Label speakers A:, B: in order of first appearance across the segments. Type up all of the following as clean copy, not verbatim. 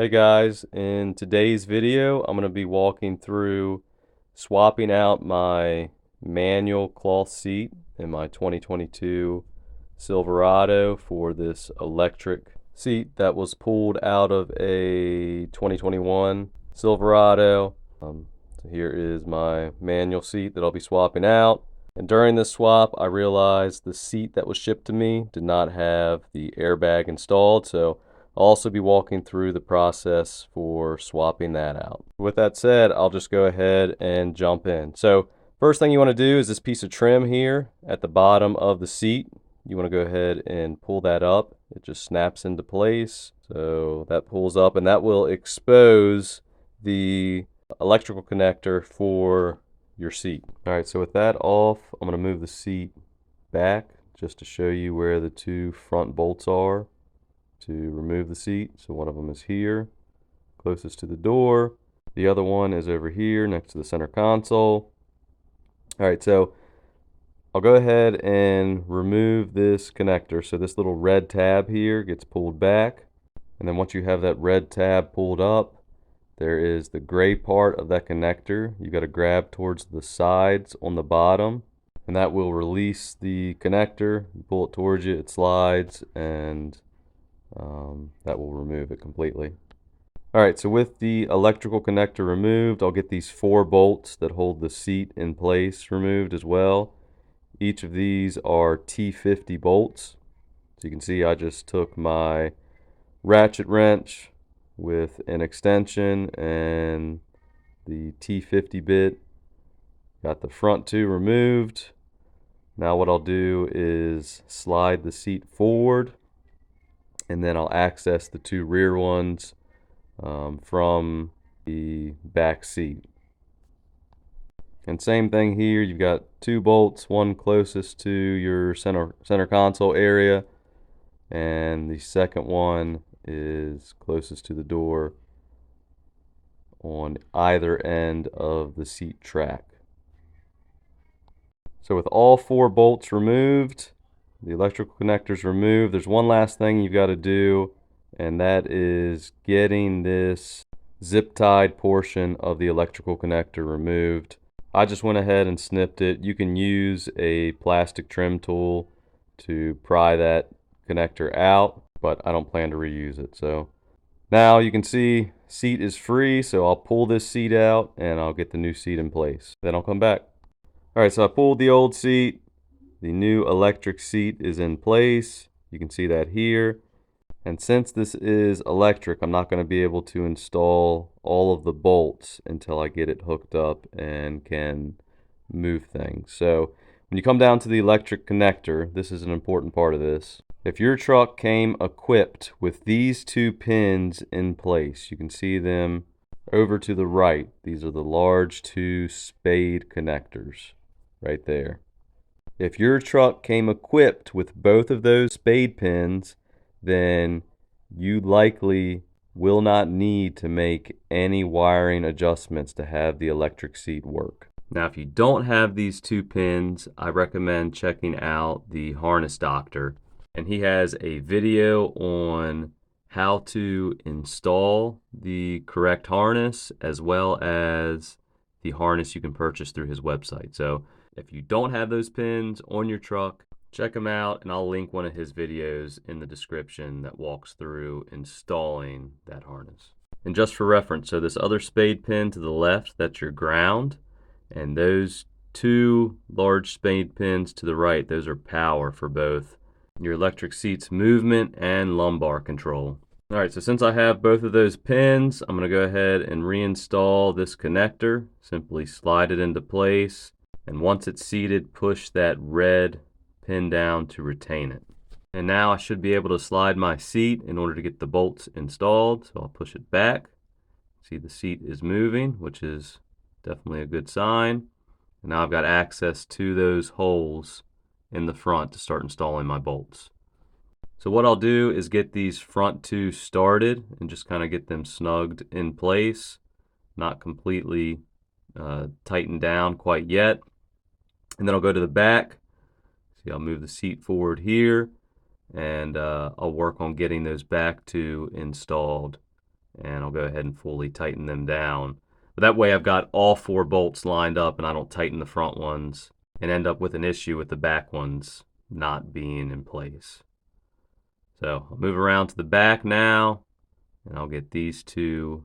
A: Hey guys, in today's video I'm going to be walking through swapping out my manual cloth seat in my 2022 Silverado for this electric seat that was pulled out of a 2021 Silverado. So here is my manual seat that I'll be swapping out. And during this swap I realized the seat that was shipped to me did not have the airbag installed, so I'll also be walking through the process for swapping that out. With that said, I'll just go ahead and jump in. So first thing you want to do is this piece of trim here at the bottom of the seat. You want to go ahead and pull that up. It just snaps into place. So that pulls up and that will expose the electrical connector for your seat. All right, so with that off, I'm going to move the seat back just to show you where the two front bolts are to remove the seat. So one of them is here, closest to the door. The other one is over here next to the center console. All right, so I'll go ahead and remove this connector. So this little red tab here gets pulled back. And then once you have that red tab pulled up, there is the gray part of that connector. You got to grab towards the sides on the bottom, and that will release the connector. You pull it towards you, it slides, and that will remove it completely. Alright, so with the electrical connector removed, I'll get these 4 bolts that hold the seat in place removed as well. Each of these are T50 bolts. So you can see I just took my ratchet wrench with an extension and the T50 bit. Got the front 2 removed. Now what I'll do is slide the seat forward, and then I'll access the 2 rear ones from the back seat. And same thing here, you've got 2 bolts, one closest to your center console area, and the second one is closest to the door on either end of the seat track. So with all 4 bolts removed, the electrical connectors removed, there's one last thing you've got to do, and that is getting this zip tied portion of the electrical connector removed. I just went ahead and snipped it. You can use a plastic trim tool to pry that connector out, but I don't plan to reuse it. So now you can see seat is free, so I'll pull this seat out and I'll get the new seat in place. Then I'll come back. Alright, so I pulled the old seat. The new electric seat is in place. You can see that here. And since this is electric, I'm not going to be able to install all of the bolts until I get it hooked up and can move things. So when you come down to the electric connector, this is an important part of this. If your truck came equipped with these 2 pins in place, you can see them over to the right. These are the large 2 spade connectors right there. If your truck came equipped with both of those spade pins, then you likely will not need to make any wiring adjustments to have the electric seat work. Now, if you don't have these 2 pins, I recommend checking out the Harnessdr. And he has a video on how to install the correct harness, as well as the harness you can purchase through his website. So if you don't have those pins on your truck, check him out, and I'll link one of his videos in the description that walks through installing that harness. And just for reference, so this other spade pin to the left, that's your ground, and those 2 large spade pins to the right, those are power for both your electric seat's movement and lumbar control. Alright, so since I have both of those pins, I'm going to go ahead and reinstall this connector. Simply slide it into place, and once it's seated, push that red pin down to retain it. And now I should be able to slide my seat in order to get the bolts installed. So I'll push it back. See, the seat is moving, which is definitely a good sign. And now I've got access to those holes in the front to start installing my bolts. So what I'll do is get these front 2 started and just kind of get them snugged in place, not completely tightened down quite yet. And then I'll go to the back. See, I'll move the seat forward here, and I'll work on getting those back 2 installed and I'll go ahead and fully tighten them down. But that way I've got all 4 bolts lined up and I don't tighten the front ones and end up with an issue with the back ones not being in place. So I'll move around to the back now, and I'll get these 2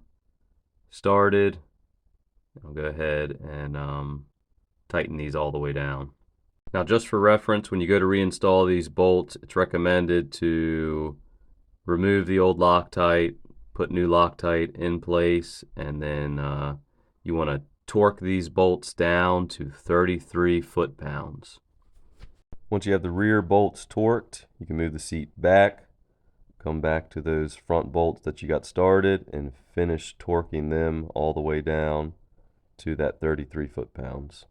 A: started. I'll go ahead and tighten these all the way down. Now, just for reference, when you go to reinstall these bolts, it's recommended to remove the old Loctite, put new Loctite in place, and then you want to torque these bolts down to 33 foot-pounds. Once you have the rear bolts torqued, you can move the seat back, come back to those front bolts that you got started, and finish torquing them all the way down to that 33 foot-pounds.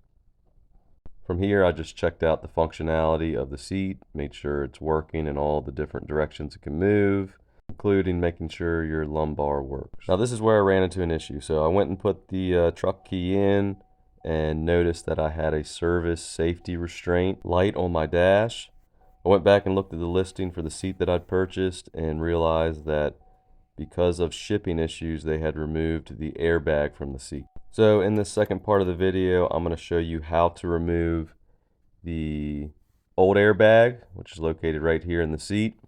A: From here, I just checked out the functionality of the seat, made sure it's working in all the different directions it can move, including making sure your lumbar works. Now, this is where I ran into an issue. So I went and put the truck key in and noticed that I had a service safety restraint light on my dash. I went back and looked at the listing for the seat that I'd purchased and realized that because of shipping issues, they had removed the airbag from the seat. So in this second part of the video, I'm going to show you how to remove the old airbag, which is located right here in the seat,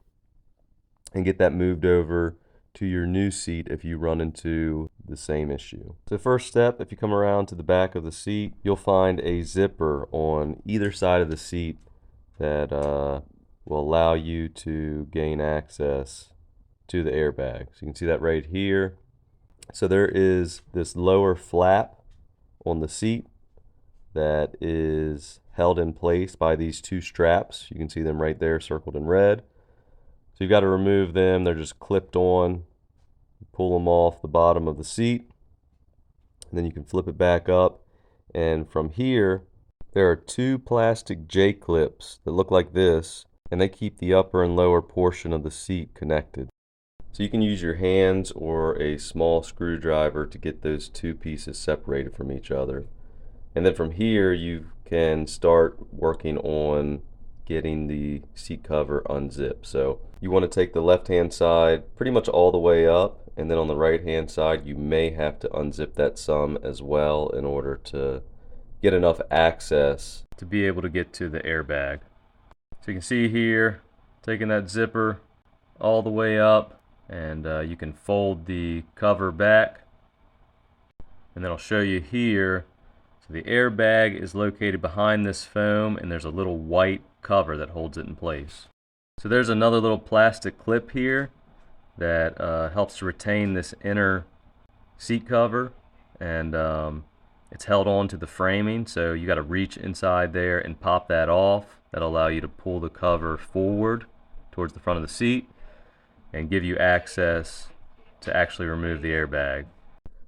A: and get that moved over to your new seat if you run into the same issue. So first step, if you come around to the back of the seat, you'll find a zipper on either side of the seat that will allow you to gain access to the airbag. So you can see that right here. So there is this lower flap on the seat that is held in place by these 2 straps. You can see them right there circled in red. So you've got to remove them. They're just clipped on. Pull them off the bottom of the seat, and then you can flip it back up. And from here, there are 2 plastic J-clips that look like this, and they keep the upper and lower portion of the seat connected. So you can use your hands or a small screwdriver to get those 2 pieces separated from each other. And then from here, you can start working on getting the seat cover unzipped. So you want to take the left-hand side pretty much all the way up, and then on the right-hand side, you may have to unzip that some as well in order to get enough access to be able to get to the airbag. So you can see here, taking that zipper all the way up, and you can fold the cover back, and then I'll show you here. So the airbag is located behind this foam, and there's a little white cover that holds it in place. So there's another little plastic clip here that helps to retain this inner seat cover, and it's held on to the framing, so you got to reach inside there and pop that off. That'll allow you to pull the cover forward towards the front of the seat and give you access to actually remove the airbag.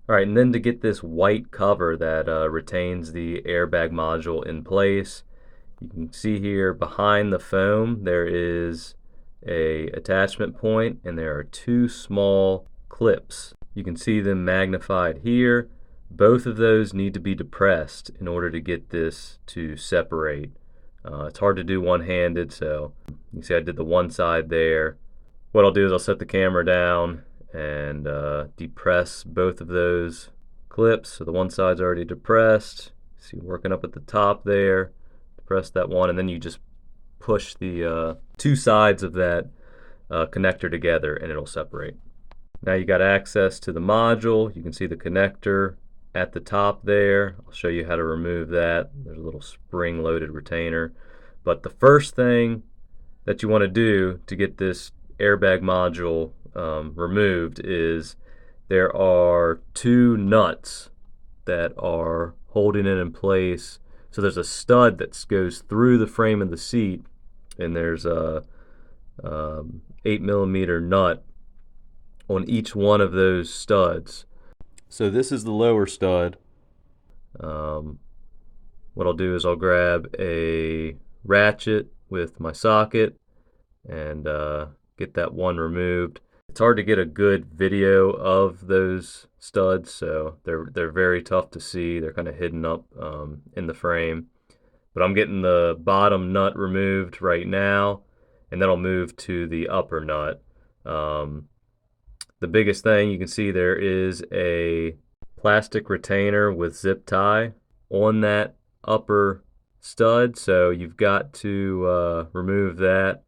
A: Alright, and then to get this white cover that retains the airbag module in place, you can see here behind the foam there is a attachment point, and there are 2 small clips. You can see them magnified here. Both of those need to be depressed in order to get this to separate. It's hard to do one-handed, so you can see I did the one side there. What I'll do is I'll set the camera down and depress both of those clips. So the one side's already depressed. See, working up at the top there. Depress that one, and then you just push the 2 sides of that connector together, and it'll separate. Now you got access to the module. You can see the connector at the top there. I'll show you how to remove that. There's a little spring-loaded retainer. But the first thing that you want to do to get this airbag module removed is there are 2 nuts that are holding it in place. So there's a stud that goes through the frame of the seat, and there's a 8mm nut on each one of those studs. So this is the lower stud. What I'll do is I'll grab a ratchet with my socket and get that one removed. It's hard to get a good video of those studs, so they're very tough to see. They're kind of hidden up in the frame. But I'm getting the bottom nut removed right now, and then I'll move to the upper nut. the biggest thing, you can see there is a plastic retainer with zip tie on that upper stud, so you've got to remove that.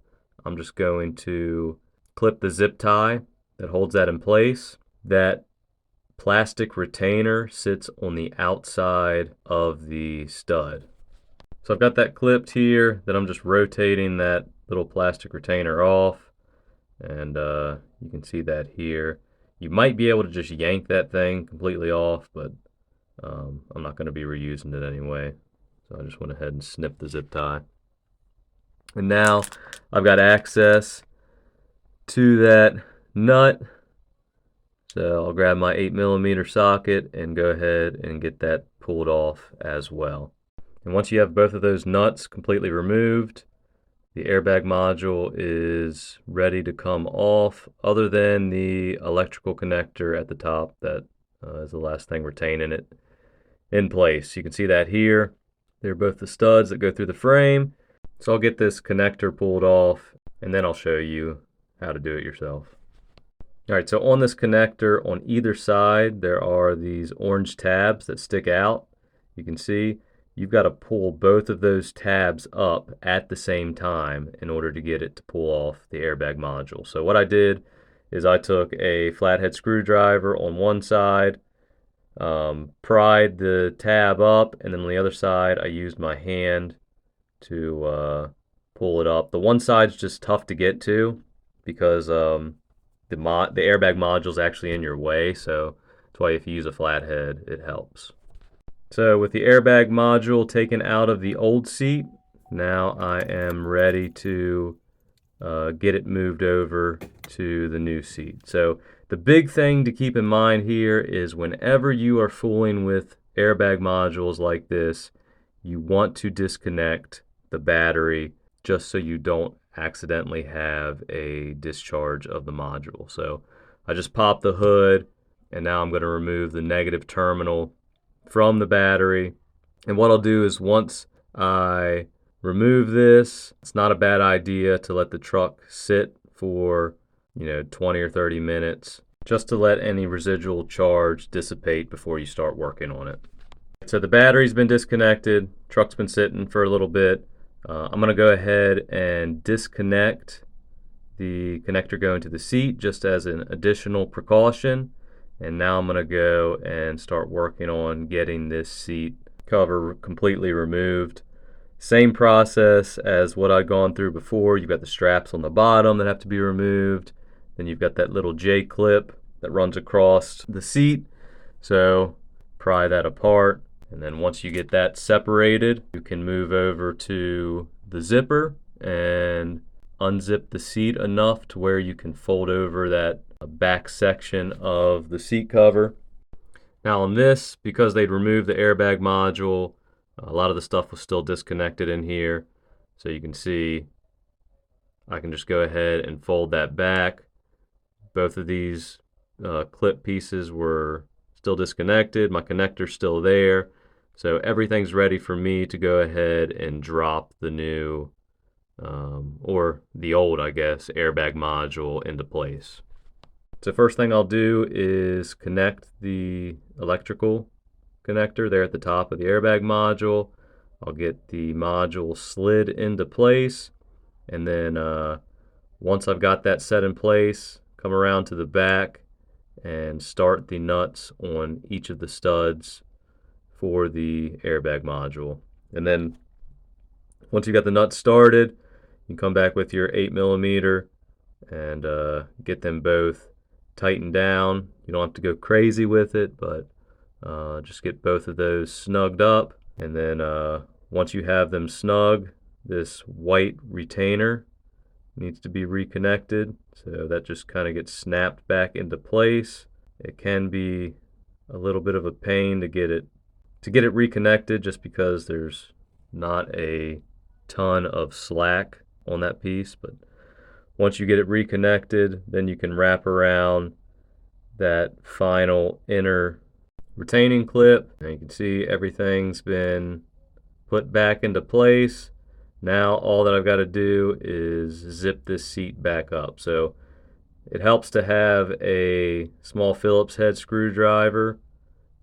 A: I'm just going to clip the zip tie that holds that in place. That plastic retainer sits on the outside of the stud. So I've got that clipped here, then I'm just rotating that little plastic retainer off, and you can see that here. You might be able to just yank that thing completely off, but I'm not going to be reusing it anyway. So I just went ahead and snipped the zip tie. And now I've got access to that nut. So I'll grab my 8mm socket and go ahead and get that pulled off as well. And once you have both of those nuts completely removed, the airbag module is ready to come off, other than the electrical connector at the top that is the last thing retaining it in place. You can see that here. They're both the studs that go through the frame. So I'll get this connector pulled off, and then I'll show you how to do it yourself. All right, so on this connector, on either side, there are these orange tabs that stick out. You can see you've got to pull both of those tabs up at the same time in order to get it to pull off the airbag module. So what I did is I took a flathead screwdriver on one side, pried the tab up, and then on the other side I used my hand to pull it up. The one side's just tough to get to because the airbag module is actually in your way, so that's why if you use a flathead, it helps. So with the airbag module taken out of the old seat, now I am ready to get it moved over to the new seat. So the big thing to keep in mind here is whenever you are fooling with airbag modules like this, you want to disconnect the battery just so you don't accidentally have a discharge of the module. So I just popped the hood, and now I'm going to remove the negative terminal from the battery. And what I'll do is once I remove this, it's not a bad idea to let the truck sit for 20 or 30 minutes just to let any residual charge dissipate before you start working on it. So the battery's been disconnected, truck's been sitting for a little bit. I'm going to go ahead and disconnect the connector going to the seat just as an additional precaution. And now I'm going to go and start working on getting this seat cover completely removed. Same process as what I've gone through before. You've got the straps on the bottom that have to be removed. Then you've got that little J-clip that runs across the seat. So pry that apart. And then once you get that separated, you can move over to the zipper and unzip the seat enough to where you can fold over that back section of the seat cover. Now on this, because they'd removed the airbag module, a lot of the stuff was still disconnected in here. So you can see I can just go ahead and fold that back. Both of these clip pieces were still disconnected. My connector's still there. So everything's ready for me to go ahead and drop the new, or the old, I guess, airbag module into place. So first thing I'll do is connect the electrical connector there at the top of the airbag module. I'll get the module slid into place, and then once I've got that set in place, come around to the back and start the nuts on each of the studs for the airbag module. And then once you've got the nuts started, you can come back with your 8mm and get them both tightened down. You don't have to go crazy with it, but just get both of those snugged up. And then once you have them snug, this white retainer needs to be reconnected, so that just kind of gets snapped back into place. It can be a little bit of a pain to get it reconnected, just because there's not a ton of slack on that piece. But once you get it reconnected, then you can wrap around that final inner retaining clip, and you can see everything's been put back into place. Now all that I've got to do is zip this seat back up. So It helps to have a small Phillips head screwdriver.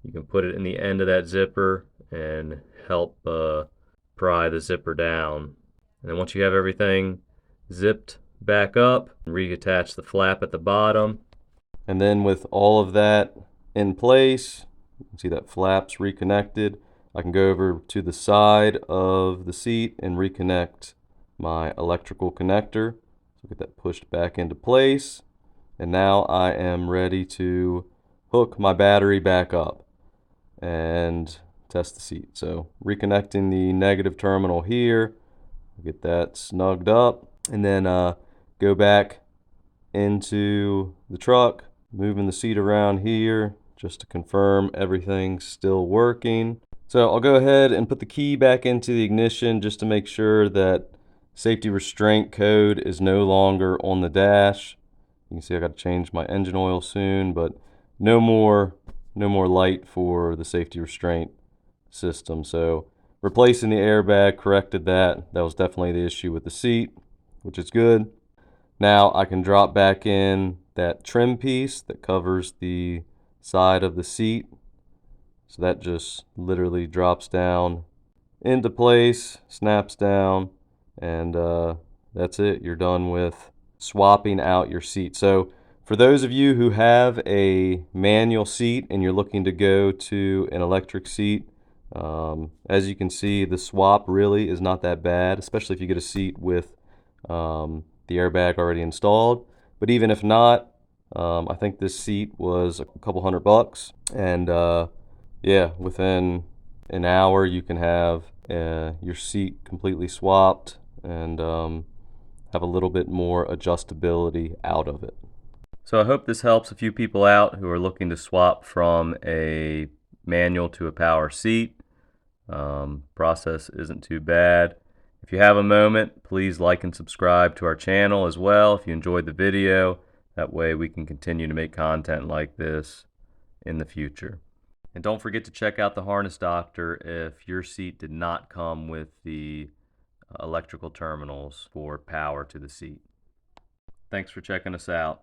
A: You can put it in the end of that zipper and help pry the zipper down. And then once you have everything zipped back up, reattach the flap at the bottom. And then with all of that in place, you can see that flap's reconnected. I can go over to the side of the seat and reconnect my electrical connector. So get that pushed back into place. And now I am ready to hook my battery back up and test the seat. So reconnecting the negative terminal here, get that snugged up, and then go back into the truck, moving the seat around here just to confirm everything's still working. So I'll go ahead and put the key back into the ignition just to make sure that safety restraint code is no longer on the dash. You can see I got to change my engine oil soon, but no more light for the safety restraint system. So replacing the airbag corrected that. That was definitely the issue with the seat, which is good. Now I can drop back in that trim piece that covers the side of the seat. So that just literally drops down into place, snaps down, and that's it. You're done with swapping out your seat. So for those of you who have a manual seat and you're looking to go to an electric seat, as you can see, the swap really is not that bad, especially if you get a seat with the airbag already installed. But even if not, I think this seat was a couple $100, and yeah, within an hour you can have your seat completely swapped and have a little bit more adjustability out of it. So I hope this helps a few people out who are looking to swap from a manual to a power seat. Process isn't too bad. If you have a moment, please like and subscribe to our channel as well if you enjoyed the video. That way we can continue to make content like this in the future. And don't forget to check out the Harnessdr if your seat did not come with the electrical terminals for power to the seat. Thanks for checking us out.